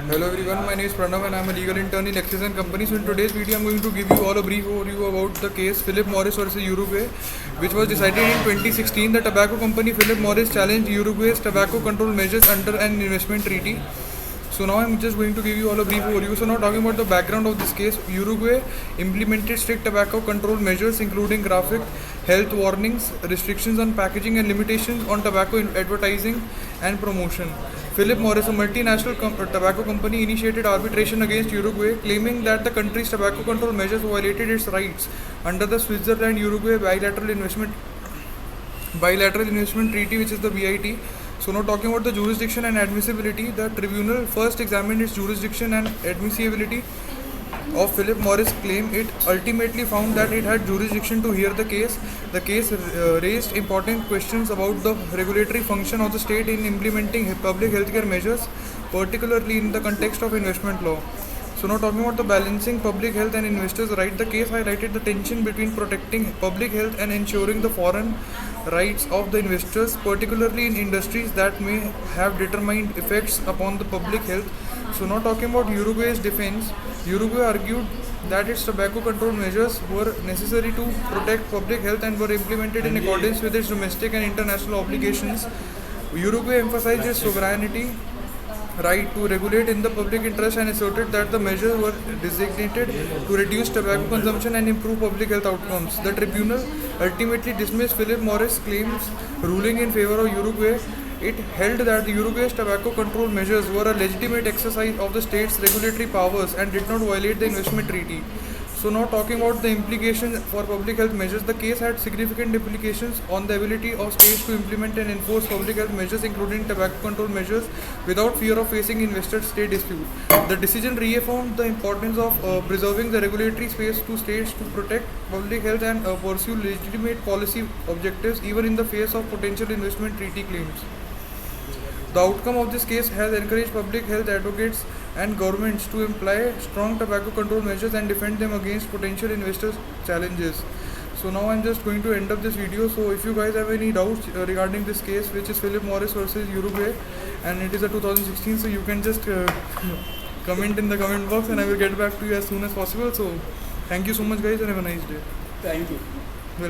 Hello everyone, my name is Pranav and I am a legal intern in Lexis & Company. So in today's video I am going to give you all a brief overview about the case Philip Morris versus Uruguay, which was decided in 2016. The tobacco company Philip Morris challenged Uruguay's tobacco control measures under an investment treaty. So now I'm just going to give you all a brief overview. So now talking about the background of this case, Uruguay implemented strict tobacco control measures including graphic health warnings, restrictions on packaging and limitations on tobacco advertising and promotion. Philip Morris, a multinational tobacco company, initiated arbitration against Uruguay, claiming that the country's tobacco control measures violated its rights under the Switzerland-Uruguay bilateral investment treaty, which is the BIT. So now talking about the jurisdiction and admissibility, the tribunal first examined its jurisdiction and admissibility of Philip Morris' claim. It ultimately found that it had jurisdiction to hear the case. The case raised important questions about the regulatory function of the state in implementing public healthcare measures, particularly in the context of investment law. So now talking about the balancing public health and investors' right, the case highlighted the tension between protecting public health and ensuring the foreign rights of the investors, particularly in industries that may have determined effects upon the public health. So now talking about Uruguay's defense, Uruguay argued that its tobacco control measures were necessary to protect public health and were implemented in accordance with its domestic and international obligations. Uruguay emphasized its sovereignty right to regulate in the public interest and asserted that the measures were designated to reduce tobacco consumption and improve public health outcomes. The tribunal ultimately dismissed Philip Morris' claims, ruling in favor of Uruguay. It held that the Uruguay's tobacco control measures were a legitimate exercise of the state's regulatory powers and did not violate the investment treaty. So now talking about the implications for public health measures, the case had significant implications on the ability of states to implement and enforce public health measures including tobacco control measures without fear of facing investor-state dispute. The decision reaffirmed the importance of preserving the regulatory space to states to protect public health and pursue legitimate policy objectives even in the face of potential investment treaty claims. The outcome of this case has encouraged public health advocates and governments to employ strong tobacco control measures and defend them against potential investors' challenges. So now I'm just going to end up this video. So if you guys have any doubts regarding this case, which is Philip Morris versus Uruguay, and it is a 2016, so you can just comment in the comment box and I will get back to you as soon as possible. So thank you so much guys and have a nice day. Thank you.